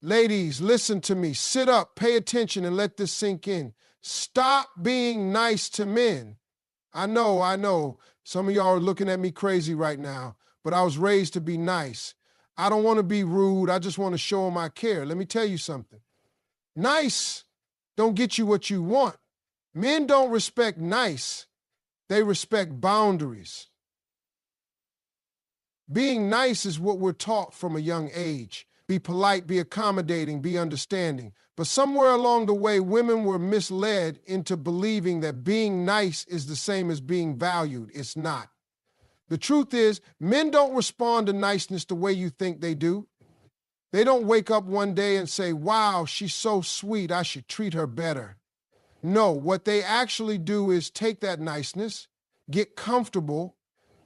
Ladies, listen to me. Sit up, pay attention, and let this sink in. Stop being nice to men. I know. Some of y'all are looking at me crazy right now, but I was raised to be nice. I don't want to be rude. I just want to show them I care. Let me tell you something. Nice don't get you what you want. Men don't respect nice. They respect boundaries. Being nice is what we're taught from a young age. Be polite, be accommodating, be understanding. But somewhere along the way, women were misled into believing that being nice is the same as being valued. It's not. The truth is, men don't respond to niceness the way you think they do. They don't wake up one day and say, wow, she's so sweet, I should treat her better. No, what they actually do is take that niceness, get comfortable,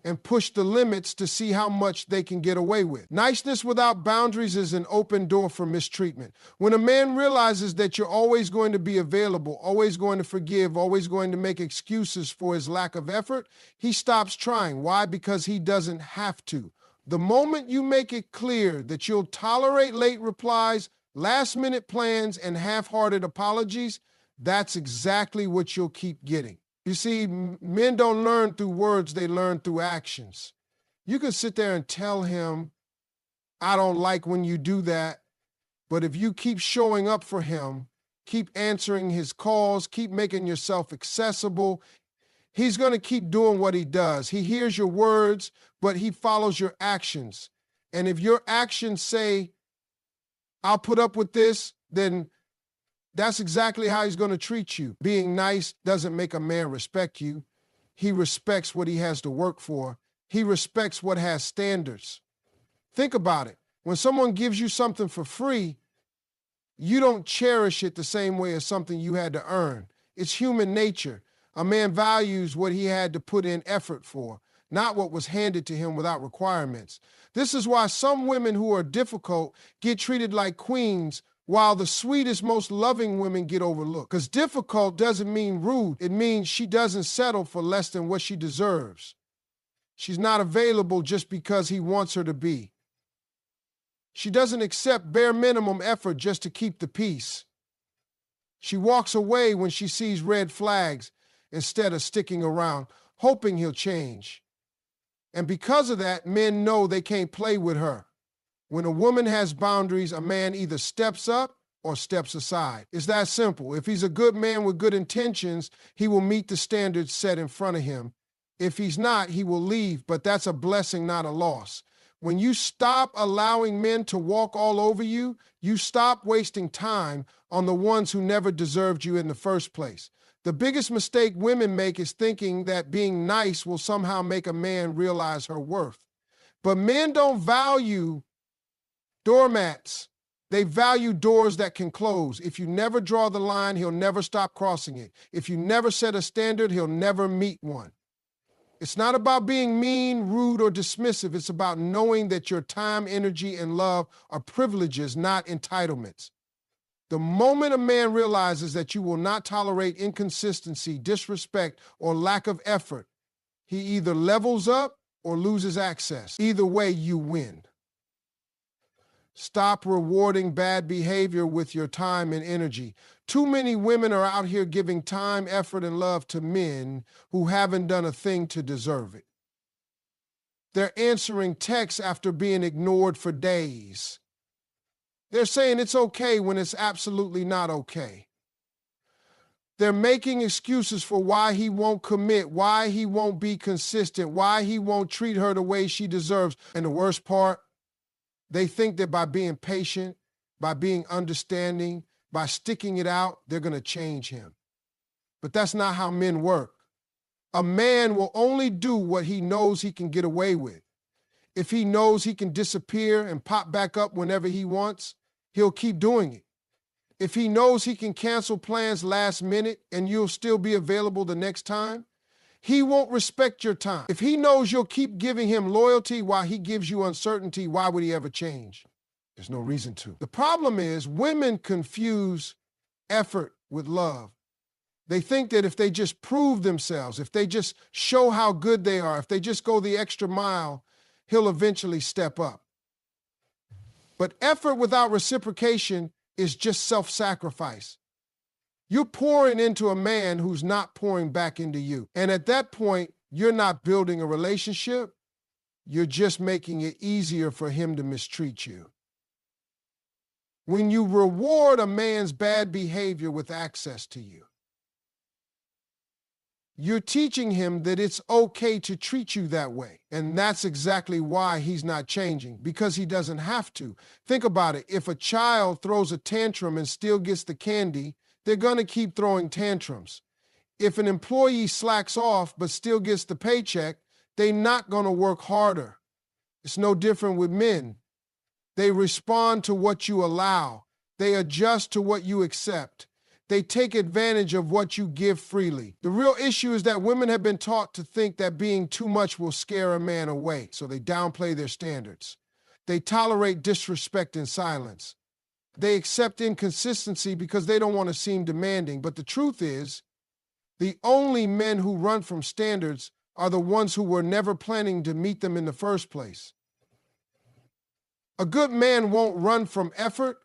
and push the limits to see how much they can get away with. Niceness without boundaries is an open door for mistreatment. When a man realizes that you're always going to be available, always going to forgive, always going to make excuses for his lack of effort, he stops trying. Why? Because he doesn't have to. The moment you make it clear that you'll tolerate late replies, last-minute plans, and half-hearted apologies, that's exactly what you'll keep getting. You see, men don't learn through words, they learn through actions. You can sit there and tell him, I don't like when you do that, but if you keep showing up for him, keep answering his calls, keep making yourself accessible, he's going to keep doing what he does. He hears your words, but he follows your actions. And if your actions say, I'll put up with this, then that's exactly how he's going to treat you. Being nice doesn't make a man respect you. He respects what he has to work for. He respects what has standards. Think about it. When someone gives you something for free, you don't cherish it the same way as something you had to earn. It's human nature. A man values what he had to put in effort for, not what was handed to him without requirements. This is why some women who are difficult get treated like queens, while the sweetest, most loving women get overlooked. Because difficult doesn't mean rude. It means she doesn't settle for less than what she deserves. She's not available just because he wants her to be. She doesn't accept bare minimum effort just to keep the peace. She walks away when she sees red flags instead of sticking around, hoping he'll change. And because of that, men know they can't play with her. When a woman has boundaries, a man either steps up or steps aside. It's that simple. If he's a good man with good intentions, he will meet the standards set in front of him. If he's not, he will leave, but that's a blessing, not a loss. When you stop allowing men to walk all over you, you stop wasting time on the ones who never deserved you in the first place. The biggest mistake women make is thinking that being nice will somehow make a man realize her worth. But men don't value doormats. They value doors that can close. If you never draw the line, he'll never stop crossing it. If you never set a standard, he'll never meet one. It's not about being mean, rude, or dismissive. It's about knowing that your time, energy, and love are privileges, not entitlements. The moment a man realizes that you will not tolerate inconsistency, disrespect, or lack of effort, he either levels up or loses access. Either way, you win. Stop rewarding bad behavior with your time and energy. Too many women are out here giving time, effort, and love to men who haven't done a thing to deserve it. They're answering texts after being ignored for days. They're saying it's okay when it's absolutely not okay. They're making excuses for why he won't commit, why he won't be consistent, why he won't treat her the way she deserves. And the worst part, they think that by being patient, by being understanding, by sticking it out, they're going to change him. But that's not how men work. A man will only do what he knows he can get away with. If he knows he can disappear and pop back up whenever he wants, he'll keep doing it. If he knows he can cancel plans last minute and you'll still be available the next time, he won't respect your time. If he knows you'll keep giving him loyalty while he gives you uncertainty, why would he ever change? There's no reason to. The problem is women confuse effort with love. They think that if they just prove themselves, if they just show how good they are, if they just go the extra mile, he'll eventually step up. But effort without reciprocation is just self-sacrifice. You're pouring into a man who's not pouring back into you. And at that point, you're not building a relationship. You're just making it easier for him to mistreat you. When you reward a man's bad behavior with access to you, you're teaching him that it's okay to treat you that way. And that's exactly why he's not changing, because he doesn't have to. Think about it. If a child throws a tantrum and still gets the candy, they're going to keep throwing tantrums. If an employee slacks off but still gets the paycheck, they're not going to work harder. It's no different with men. They respond to what you allow. They adjust to what you accept. They take advantage of what you give freely. The real issue is that women have been taught to think that being too much will scare a man away, so they downplay their standards. They tolerate disrespect in silence. They accept inconsistency because they don't want to seem demanding. But the truth is, the only men who run from standards are the ones who were never planning to meet them in the first place. A good man won't run from effort.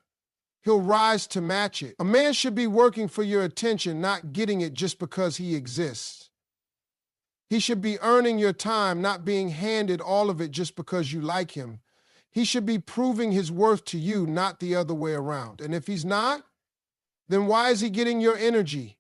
He'll rise to match it. A man should be working for your attention, not getting it just because he exists. He should be earning your time, not being handed all of it just because you like him. He should be proving his worth to you, not the other way around. And if he's not, then why is he getting your energy?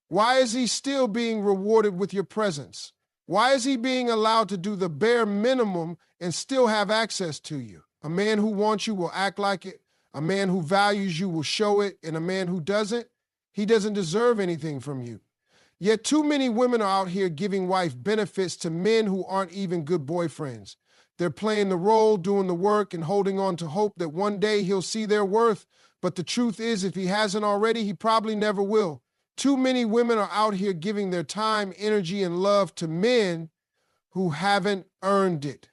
Why is he still being rewarded with your presence? Why is he being allowed to do the bare minimum and still have access to you? A man who wants you will act like it. A man who values you will show it, and a man who doesn't, he doesn't deserve anything from you. Yet too many women are out here giving wife benefits to men who aren't even good boyfriends. They're playing the role, doing the work, and holding on to hope that one day he'll see their worth. But the truth is, if he hasn't already, he probably never will. Too many women are out here giving their time, energy, and love to men who haven't earned it.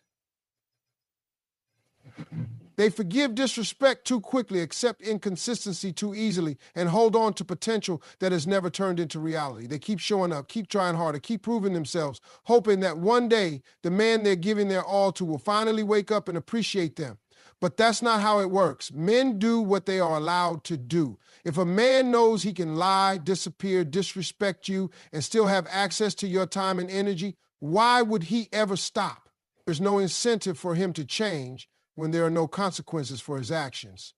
They forgive disrespect too quickly, accept inconsistency too easily, and hold on to potential that has never turned into reality. They keep showing up, keep trying harder, keep proving themselves, hoping that one day the man they're giving their all to will finally wake up and appreciate them. But that's not how it works. Men do what they are allowed to do. If a man knows he can lie, disappear, disrespect you, and still have access to your time and energy, why would he ever stop? There's no incentive for him to change when there are no consequences for his actions.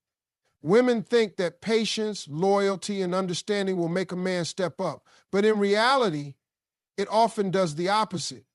Women think that patience, loyalty, and understanding will make a man step up, but in reality, it often does the opposite.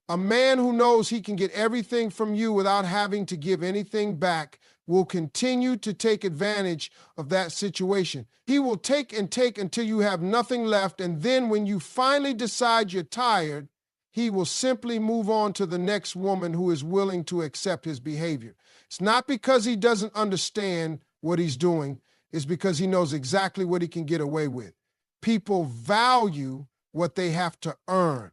A man who knows he can get everything from you without having to give anything back will continue to take advantage of that situation. He will take and take until you have nothing left, and then when you finally decide you're tired, he will simply move on to the next woman who is willing to accept his behavior. It's not because he doesn't understand what he's doing. It's because he knows exactly what he can get away with. People value what they have to earn.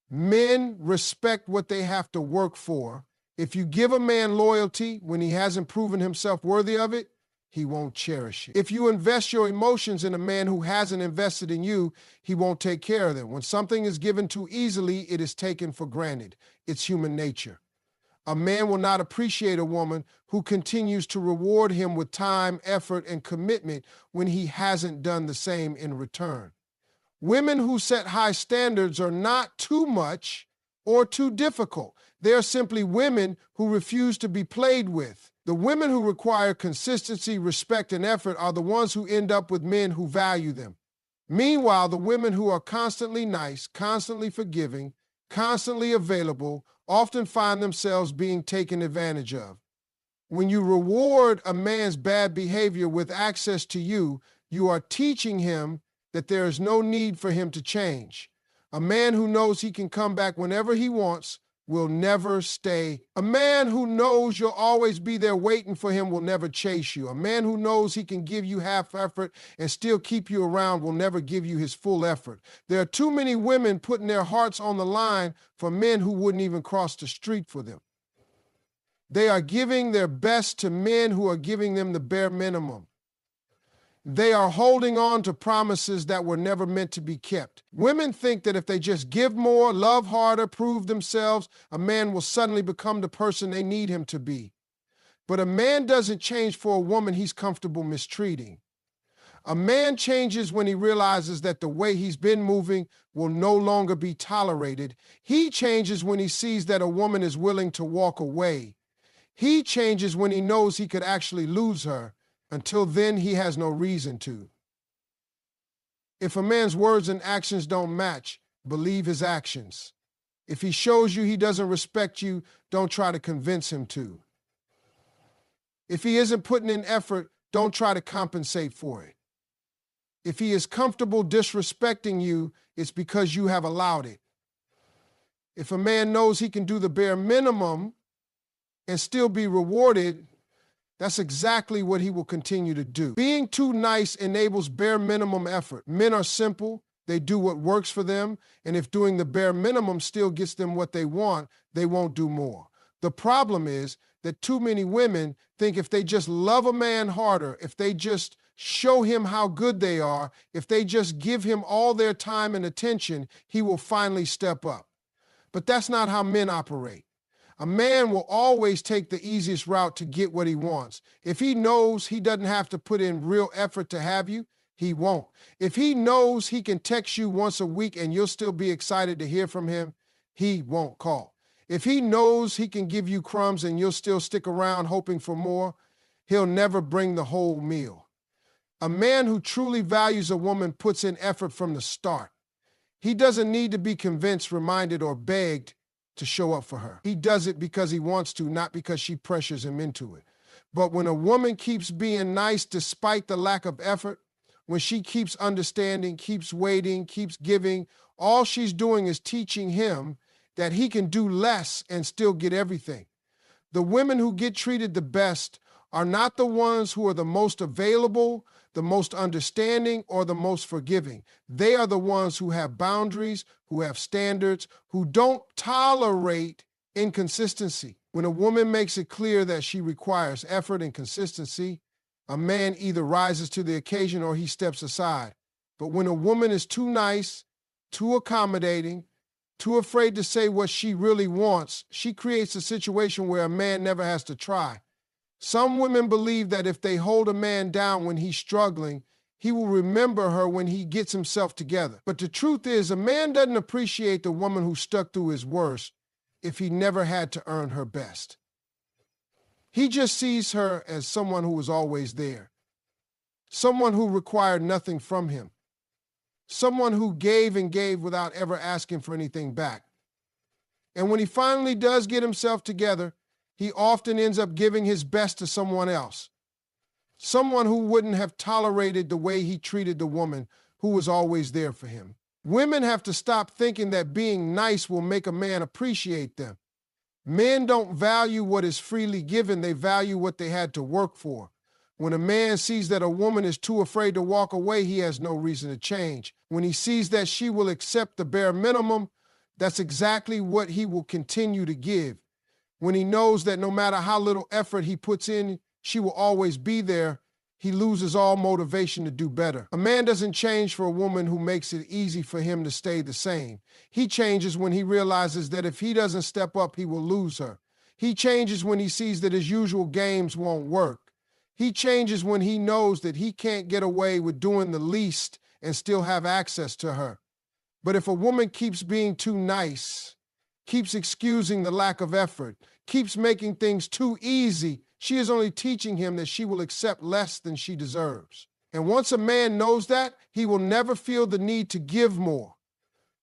Men respect what they have to work for. If you give a man loyalty when he hasn't proven himself worthy of it, he won't cherish it. If you invest your emotions in a man who hasn't invested in you, he won't take care of them. When something is given too easily, it is taken for granted. It's human nature. A man will not appreciate a woman who continues to reward him with time, effort, and commitment when he hasn't done the same in return. Women who set high standards are not too much or too difficult. They are simply women who refuse to be played with. The women who require consistency, respect, and effort are the ones who end up with men who value them. Meanwhile, the women who are constantly nice, constantly forgiving, constantly available, often find themselves being taken advantage of. When you reward a man's bad behavior with access to you, you are teaching him that there is no need for him to change. A man who knows he can come back whenever he wants will never stay. A man who knows you'll always be there waiting for him will never chase you. A man who knows he can give you half effort and still keep you around will never give you his full effort. There are too many women putting their hearts on the line for men who wouldn't even cross the street for them. They are giving their best to men who are giving them the bare minimum. They are holding on to promises that were never meant to be kept. Women think that if they just give more, love harder, prove themselves, a man will suddenly become the person they need him to be. But a man doesn't change for a woman he's comfortable mistreating. A man changes when he realizes that the way he's been moving will no longer be tolerated. He changes when he sees that a woman is willing to walk away. He changes when he knows he could actually lose her. Until then, he has no reason to. If a man's words and actions don't match, believe his actions. If he shows you he doesn't respect you, don't try to convince him to. If he isn't putting in effort, don't try to compensate for it. If he is comfortable disrespecting you, it's because you have allowed it. If a man knows he can do the bare minimum and still be rewarded, that's exactly what he will continue to do. Being too nice enables bare minimum effort. Men are simple. They do what works for them, and if doing the bare minimum still gets them what they want, they won't do more. The problem is that too many women think if they just love a man harder, if they just show him how good they are, if they just give him all their time and attention, he will finally step up. But that's not how men operate. A man will always take the easiest route to get what he wants. If he knows he doesn't have to put in real effort to have you, he won't. If he knows he can text you once a week and you'll still be excited to hear from him, he won't call. If he knows he can give you crumbs and you'll still stick around hoping for more, he'll never bring the whole meal. A man who truly values a woman puts in effort from the start. He doesn't need to be convinced, reminded, or begged to show up for her. He does it because he wants to, not because she pressures him into it. But when a woman keeps being nice despite the lack of effort, when she keeps understanding, keeps waiting, keeps giving, all she's doing is teaching him that he can do less and still get everything. The women who get treated the best are not the ones who are the most available, the most understanding, or the most forgiving. They are the ones who have boundaries, who have standards, who don't tolerate inconsistency. When a woman makes it clear that she requires effort and consistency, a man either rises to the occasion or he steps aside. But when a woman is too nice, too accommodating, too afraid to say what she really wants, she creates a situation where a man never has to try. Some women believe that if they hold a man down when he's struggling, he will remember her when he gets himself together. But the truth is, a man doesn't appreciate the woman who stuck through his worst if he never had to earn her best. He just sees her as someone who was always there, someone who required nothing from him, someone who gave and gave without ever asking for anything back. And when he finally does get himself together, he often ends up giving his best to someone else, someone who wouldn't have tolerated the way he treated the woman who was always there for him. Women have to stop thinking that being nice will make a man appreciate them. Men don't value what is freely given, they value what they had to work for. When a man sees that a woman is too afraid to walk away, he has no reason to change. When he sees that she will accept the bare minimum, that's exactly what he will continue to give. When he knows that no matter how little effort he puts in, she will always be there, he loses all motivation to do better. A man doesn't change for a woman who makes it easy for him to stay the same. He changes when he realizes that if he doesn't step up, he will lose her. He changes when he sees that his usual games won't work. He changes when he knows that he can't get away with doing the least and still have access to her. But if a woman keeps being too nice, keeps excusing the lack of effort, keeps making things too easy, she is only teaching him that she will accept less than she deserves. And once a man knows that, he will never feel the need to give more.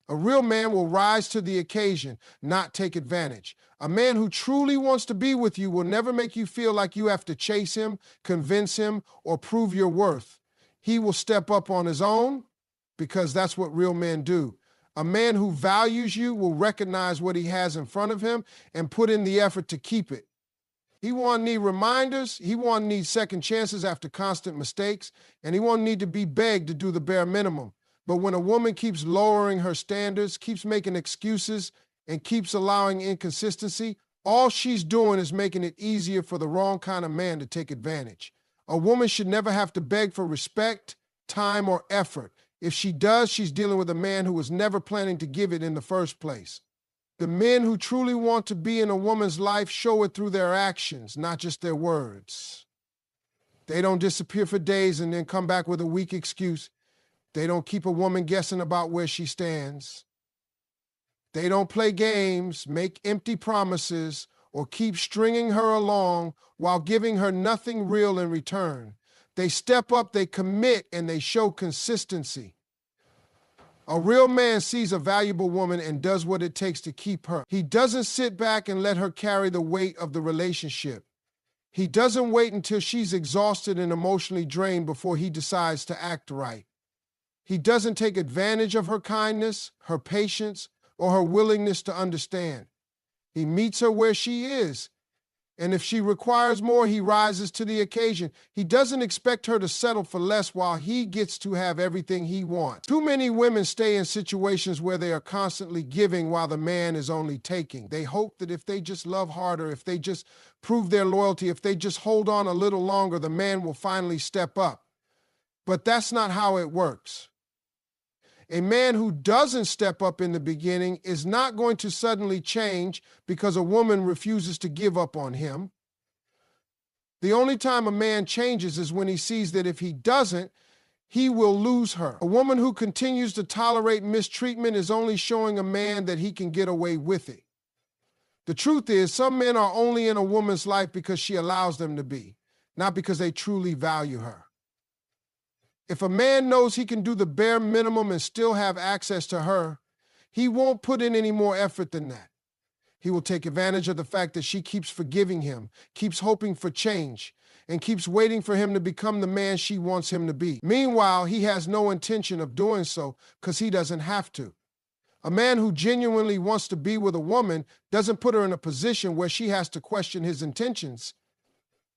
A real man will rise to the occasion, not take advantage. A man who truly wants to be with you will never make you feel like you have to chase him, convince him, or prove your worth. He will step up on his own because that's what real men do. A man who values you will recognize what he has in front of him and put in the effort to keep it. He won't need reminders, he won't need second chances after constant mistakes, and he won't need to be begged to do the bare minimum. But when a woman keeps lowering her standards, keeps making excuses, and keeps allowing inconsistency, all she's doing is making it easier for the wrong kind of man to take advantage. A woman should never have to beg for respect, time, or effort. If she does, she's dealing with a man who was never planning to give it in the first place. The men who truly want to be in a woman's life show it through their actions, not just their words. They don't disappear for days and then come back with a weak excuse. They don't keep a woman guessing about where she stands. They don't play games, make empty promises, or keep stringing her along while giving her nothing real in return. They step up, they commit, and they show consistency. A real man sees a valuable woman and does what it takes to keep her. He doesn't sit back and let her carry the weight of the relationship. He doesn't wait until she's exhausted and emotionally drained before he decides to act right. He doesn't take advantage of her kindness, her patience, or her willingness to understand. He meets her where she is, and if she requires more, he rises to the occasion. He doesn't expect her to settle for less while he gets to have everything he wants. Too many women stay in situations where they are constantly giving while the man is only taking. They hope that if they just love harder, if they just prove their loyalty, if they just hold on a little longer, the man will finally step up. But that's not how it works. A man who doesn't step up in the beginning is not going to suddenly change because a woman refuses to give up on him. The only time a man changes is when he sees that if he doesn't, he will lose her. A woman who continues to tolerate mistreatment is only showing a man that he can get away with it. The truth is, some men are only in a woman's life because she allows them to be, not because they truly value her. If a man knows he can do the bare minimum and still have access to her, he won't put in any more effort than that. He will take advantage of the fact that she keeps forgiving him, keeps hoping for change, and keeps waiting for him to become the man she wants him to be. Meanwhile, he has no intention of doing so because he doesn't have to. A man who genuinely wants to be with a woman doesn't put her in a position where she has to question his intentions.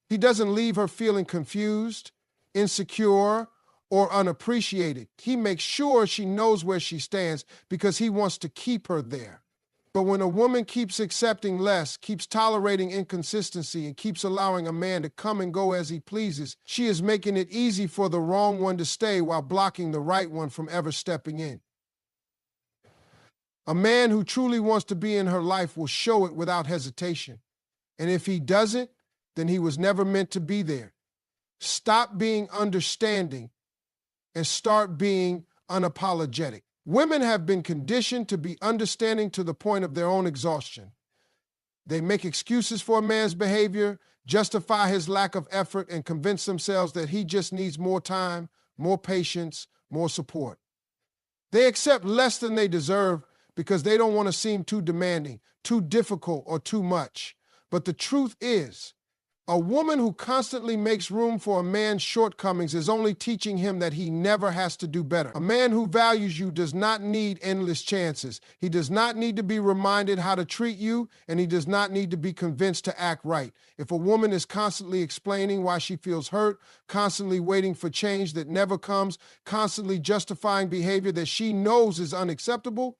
He doesn't leave her feeling confused, insecure, or unappreciated. He makes sure she knows where she stands because he wants to keep her there. But when a woman keeps accepting less, keeps tolerating inconsistency, and keeps allowing a man to come and go as he pleases, she is making it easy for the wrong one to stay while blocking the right one from ever stepping in. A man who truly wants to be in her life will show it without hesitation. And if he doesn't, then he was never meant to be there. Stop being understanding and start being unapologetic. Women have been conditioned to be understanding to the point of their own exhaustion. They make excuses for a man's behavior, justify his lack of effort, and convince themselves that he just needs more time, more patience, more support. They accept less than they deserve because they don't want to seem too demanding, too difficult, or too much. But the truth is, a woman who constantly makes room for a man's shortcomings is only teaching him that he never has to do better. A man who values you does not need endless chances. He does not need to be reminded how to treat you, and he does not need to be convinced to act right. If a woman is constantly explaining why she feels hurt, constantly waiting for change that never comes, constantly justifying behavior that she knows is unacceptable,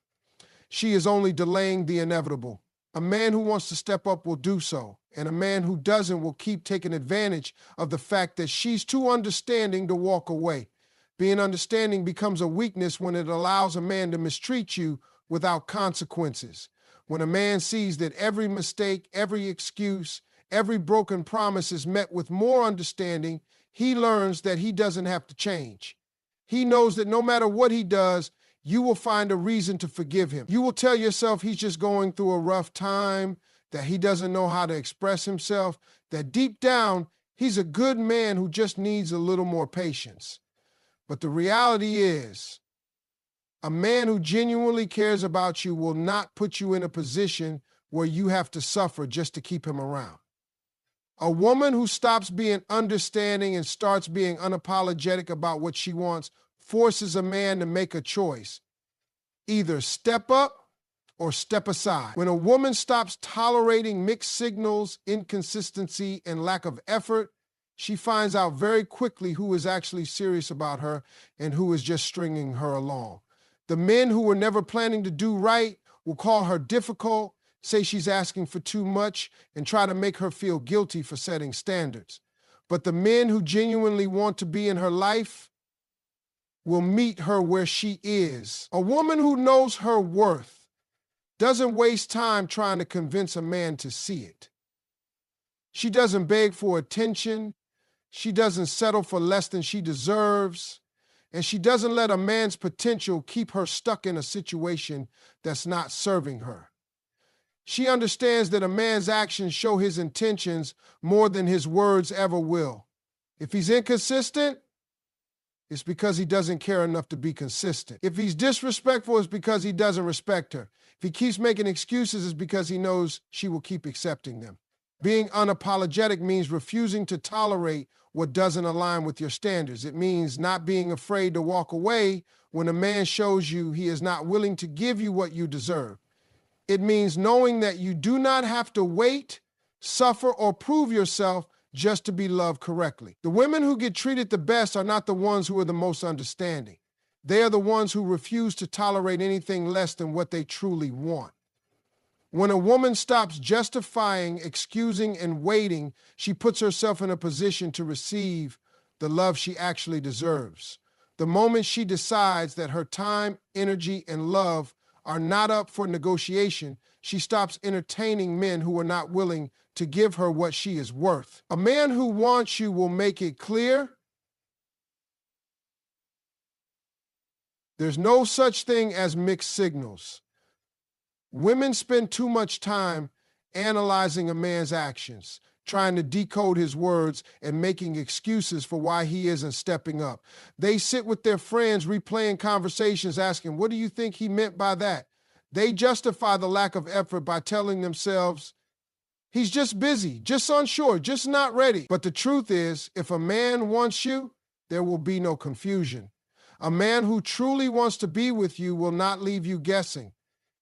she is only delaying the inevitable. A man who wants to step up will do so, and a man who doesn't will keep taking advantage of the fact that she's too understanding to walk away. Being understanding becomes a weakness when it allows a man to mistreat you without consequences. When a man sees that every mistake, every excuse, every broken promise is met with more understanding, he learns that he doesn't have to change. He knows that no matter what he does, you will find a reason to forgive him. You will tell yourself he's just going through a rough time, that he doesn't know how to express himself, that deep down, he's a good man who just needs a little more patience. But the reality is, a man who genuinely cares about you will not put you in a position where you have to suffer just to keep him around. A woman who stops being understanding and starts being unapologetic about what she wants forces a man to make a choice. Either step up or step aside. When a woman stops tolerating mixed signals, inconsistency, and lack of effort, she finds out very quickly who is actually serious about her and who is just stringing her along. The men who were never planning to do right will call her difficult, say she's asking for too much, and try to make her feel guilty for setting standards. But the men who genuinely want to be in her life will meet her where she is. A woman who knows her worth doesn't waste time trying to convince a man to see it. She doesn't beg for attention. She doesn't settle for less than she deserves. And she doesn't let a man's potential keep her stuck in a situation that's not serving her. She understands that a man's actions show his intentions more than his words ever will. If he's inconsistent, it's because he doesn't care enough to be consistent. If he's disrespectful, it's because he doesn't respect her. If he keeps making excuses, it's because he knows she will keep accepting them. Being unapologetic means refusing to tolerate what doesn't align with your standards. It means not being afraid to walk away when a man shows you he is not willing to give you what you deserve. It means knowing that you do not have to wait, suffer, or prove yourself just to be loved correctly. The women who get treated the best are not the ones who are the most understanding. They are the ones who refuse to tolerate anything less than what they truly want. When a woman stops justifying, excusing, and waiting, she puts herself in a position to receive the love she actually deserves. The moment she decides that her time, energy, and love are not up for negotiation, she stops entertaining men who are not willing to give her what she is worth. A man who wants you will make it clear there's no such thing as mixed signals. Women spend too much time analyzing a man's actions, trying to decode his words and making excuses for why he isn't stepping up. They sit with their friends replaying conversations asking, what do you think he meant by that? They justify the lack of effort by telling themselves, he's just busy, just unsure, just not ready. But the truth is, if a man wants you, there will be no confusion. A man who truly wants to be with you will not leave you guessing.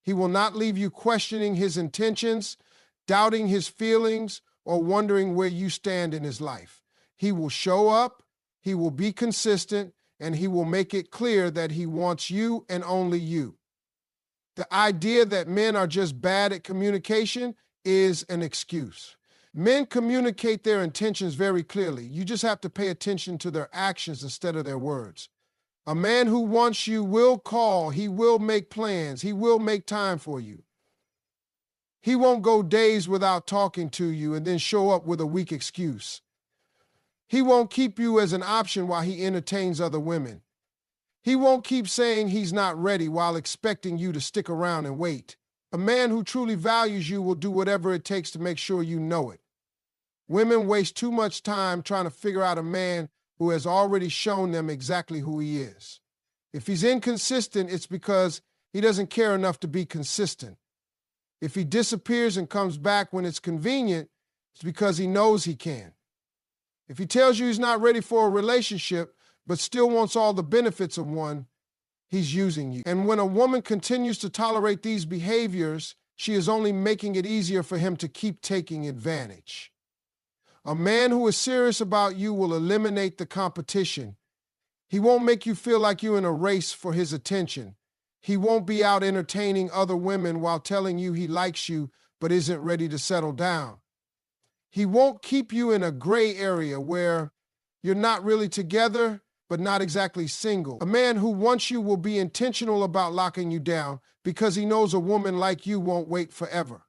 He will not leave you questioning his intentions, doubting his feelings, or wondering where you stand in his life. He will show up, he will be consistent, and he will make it clear that he wants you and only you. The idea that men are just bad at communication is an excuse. Men communicate their intentions very clearly. You just have to pay attention to their actions instead of their words. A man who wants you will call, he will make plans, he will make time for you. He won't go days without talking to you and then show up with a weak excuse. He won't keep you as an option while he entertains other women. He won't keep saying he's not ready while expecting you to stick around and wait. A man who truly values you will do whatever it takes to make sure you know it. Women waste too much time trying to figure out a man who has already shown them exactly who he is. If he's inconsistent, it's because he doesn't care enough to be consistent. If he disappears and comes back when it's convenient, it's because he knows he can. If he tells you he's not ready for a relationship, but still wants all the benefits of one, he's using you. And when a woman continues to tolerate these behaviors, she is only making it easier for him to keep taking advantage. A man who is serious about you will eliminate the competition. He won't make you feel like you're in a race for his attention. He won't be out entertaining other women while telling you he likes you but isn't ready to settle down. He won't keep you in a gray area where you're not really together but not exactly single. A man who wants you will be intentional about locking you down because he knows a woman like you won't wait forever.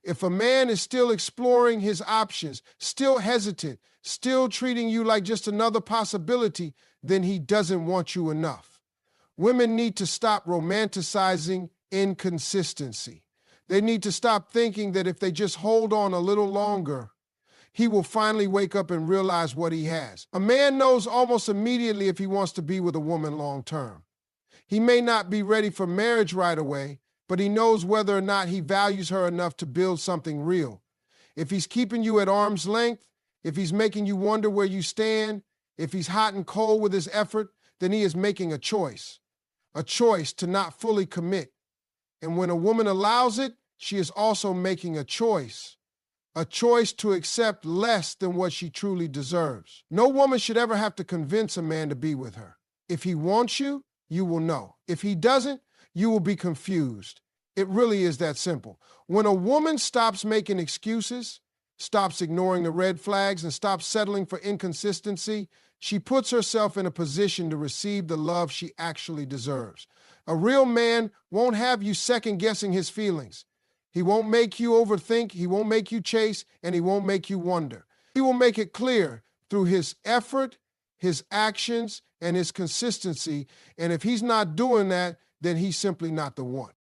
If a man is still exploring his options, still hesitant, still treating you like just another possibility, then he doesn't want you enough. Women need to stop romanticizing inconsistency. They need to stop thinking that if they just hold on a little longer, he will finally wake up and realize what he has. A man knows almost immediately if he wants to be with a woman long term. He may not be ready for marriage right away, but he knows whether or not he values her enough to build something real. If he's keeping you at arm's length, if he's making you wonder where you stand, if he's hot and cold with his effort, then he is making a choice to not fully commit. And when a woman allows it, she is also making a choice to accept less than what she truly deserves. No woman should ever have to convince a man to be with her. If he wants you, you will know. If he doesn't, you will be confused. It really is that simple. When a woman stops making excuses, stops ignoring the red flags, and stops settling for inconsistency, She puts herself in a position to receive the love she actually deserves. A real man won't have you second-guessing his feelings. He won't make you overthink, he won't make you chase, and he won't make you wonder. He will make it clear through his effort, his actions, and his consistency. And if he's not doing that, then he's simply not the one.